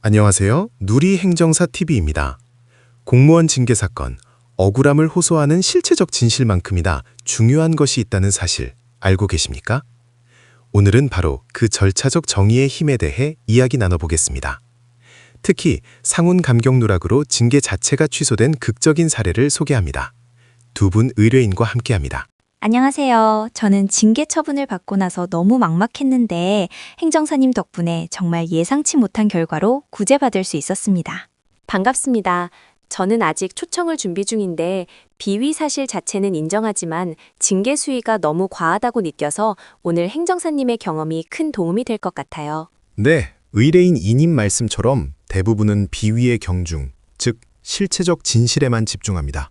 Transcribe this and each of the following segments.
안녕하세요. 누리행정사TV입니다. 공무원 징계 사건, 억울함을 호소하는 실체적 진실만큼이나 중요한 것이 있다는 사실 알고 계십니까? 오늘은 바로 그 절차적 정의의 힘에 대해 이야기 나눠보겠습니다. 특히 상훈 감경 누락으로 징계 자체가 취소된 극적인 사례를 소개합니다. 두 분 의뢰인과 함께합니다. 안녕하세요. 저는 징계 처분을 받고 나서 너무 막막했는데 행정사님 덕분에 정말 예상치 못한 결과로 구제받을 수 있었습니다. 반갑습니다. 저는 아직 초청을 준비 중인데 비위 사실 자체는 인정하지만 징계 수위가 너무 과하다고 느껴서 오늘 행정사님의 경험이 큰 도움이 될 것 같아요. 네, 의뢰인 이님 말씀처럼 대부분은 비위의 경중, 즉 실체적 진실에만 집중합니다.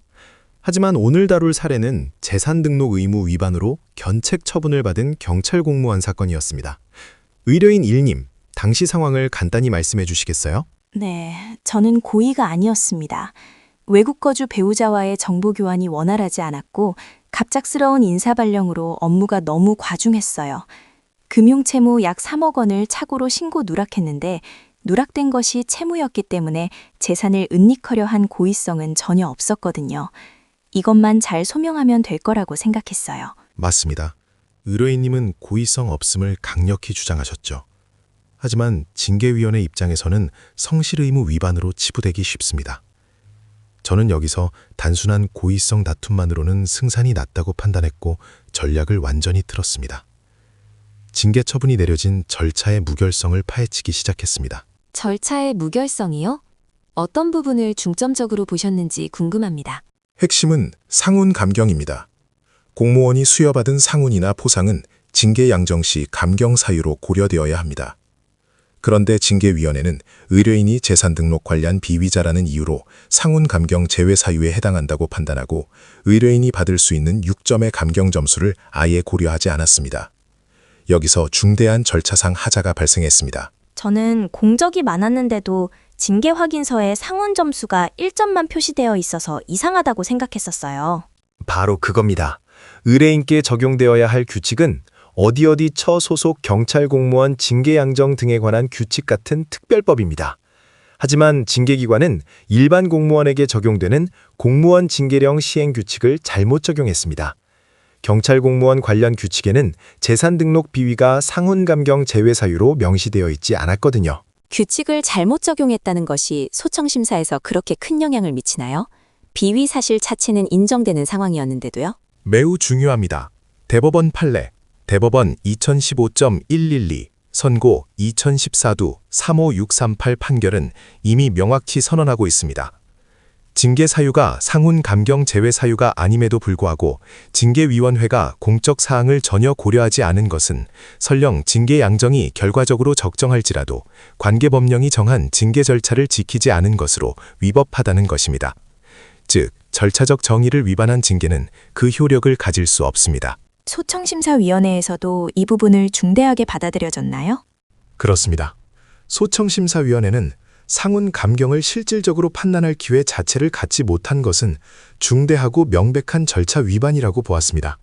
하지만 오늘 다룰 사례는 재산 등록 의무 위반으로 견책 처분을 받은 경찰 공무원 사건이었습니다. 의뢰인 1님, 당시 상황을 간단히 말씀해 주시겠어요? 네, 저는 고의가 아니었습니다. 외국 거주 배우자와의 정보 교환이 원활하지 않았고 갑작스러운 인사 발령으로 업무가 너무 과중했어요. 금융채무 약 3억 원을 착오로 신고 누락했는데 누락된 것이 채무였기 때문에 재산을 은닉하려 한 고의성은 전혀 없었거든요. 이것만 잘 소명하면 될 거라고 생각했어요. 맞습니다. 의뢰인님은 고의성 없음을 강력히 주장하셨죠. 하지만 징계위원회 입장에서는 성실 의무 위반으로 치부되기 쉽습니다. 저는 여기서 단순한 고의성 다툼만으로는 승산이 낮다고 판단했고 전략을 완전히 틀었습니다. 징계 처분이 내려진 절차의 무결성을 파헤치기 시작했습니다. 절차의 무결성이요? 어떤 부분을 중점적으로 보셨는지 궁금합니다. 핵심은 상훈 감경입니다. 공무원이 수여받은 상훈이나 포상은 징계 양정 시 감경 사유로 고려되어야 합니다. 그런데 징계위원회는 의뢰인이 재산 등록 관련 비위자라는 이유로 상훈 감경 제외 사유에 해당한다고 판단하고 의뢰인이 받을 수 있는 6점의 감경 점수를 아예 고려하지 않았습니다. 여기서 중대한 절차상 하자가 발생했습니다. 저는 공적이 많았는데도 징계 확인서에 상훈 점수가 1점만 표시되어 있어서 이상하다고 생각했었어요. 바로 그겁니다. 의뢰인께 적용되어야 할 규칙은 어디 처 소속 경찰 공무원 징계 양정 등에 관한 규칙 같은 특별법입니다. 하지만 징계기관은 일반 공무원에게 적용되는 공무원 징계령 시행 규칙을 잘못 적용했습니다. 경찰 공무원 관련 규칙에는 재산 등록 비위가 상훈 감경 제외 사유로 명시되어 있지 않았거든요. 규칙을 잘못 적용했다는 것이 소청심사에서 그렇게 큰 영향을 미치나요? 비위 사실 자체는 인정되는 상황이었는데도요? 매우 중요합니다. 대법원 판례, 대법원 2015.112, 선고 2014도 35638 판결은 이미 명확히 선언하고 있습니다. 징계 사유가 상훈 감경 제외 사유가 아님에도 불구하고 징계위원회가 공적 사항을 전혀 고려하지 않은 것은 설령 징계 양정이 결과적으로 적정할지라도 관계법령이 정한 징계 절차를 지키지 않은 것으로 위법하다는 것입니다. 즉, 절차적 정의를 위반한 징계는 그 효력을 가질 수 없습니다. 소청심사위원회에서도 이 부분을 중대하게 받아들여졌나요? 그렇습니다. 소청심사위원회는 상훈 감경을 실질적으로 판단할 기회 자체를 갖지 못한 것은 중대하고 명백한 절차 위반이라고 보았습니다.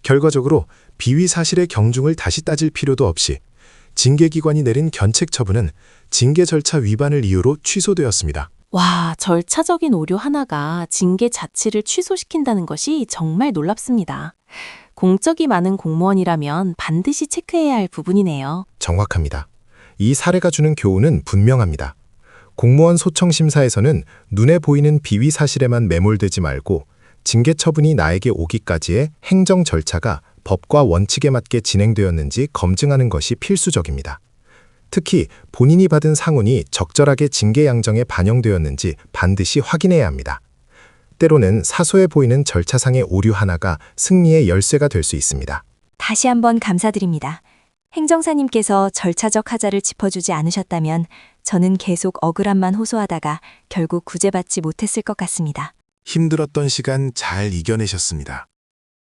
결과적으로 비위 사실의 경중을 다시 따질 필요도 없이 징계기관이 내린 견책 처분은 징계 절차 위반을 이유로 취소되었습니다. 와, 절차적인 오류 하나가 징계 자체를 취소시킨다는 것이 정말 놀랍습니다. 공적이 많은 공무원이라면 반드시 체크해야 할 부분이네요. 정확합니다. 이 사례가 주는 교훈은 분명합니다. 공무원 소청심사에서는 눈에 보이는 비위 사실에만 매몰되지 말고 징계 처분이 나에게 오기까지의 행정 절차가 법과 원칙에 맞게 진행되었는지 검증하는 것이 필수적입니다. 특히 본인이 받은 상훈이 적절하게 징계 양정에 반영되었는지 반드시 확인해야 합니다. 때로는 사소해 보이는 절차상의 오류 하나가 승리의 열쇠가 될 수 있습니다. 다시 한번 감사드립니다. 행정사님께서 절차적 하자를 짚어주지 않으셨다면 저는 계속 억울함만 호소하다가 결국 구제받지 못했을 것 같습니다. 힘들었던 시간 잘 이겨내셨습니다.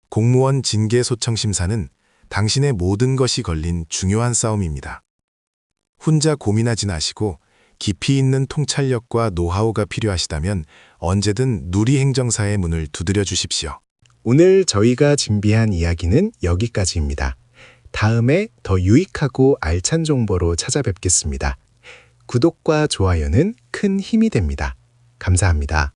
공무원 징계 소청심사는 당신의 모든 것이 걸린 중요한 싸움입니다. 혼자 고민하지 마시고 깊이 있는 통찰력과 노하우가 필요하시다면 언제든 누리행정사의 문을 두드려 주십시오. 오늘 저희가 준비한 이야기는 여기까지입니다. 다음에 더 유익하고 알찬 정보로 찾아뵙겠습니다. 구독과 좋아요는 큰 힘이 됩니다. 감사합니다.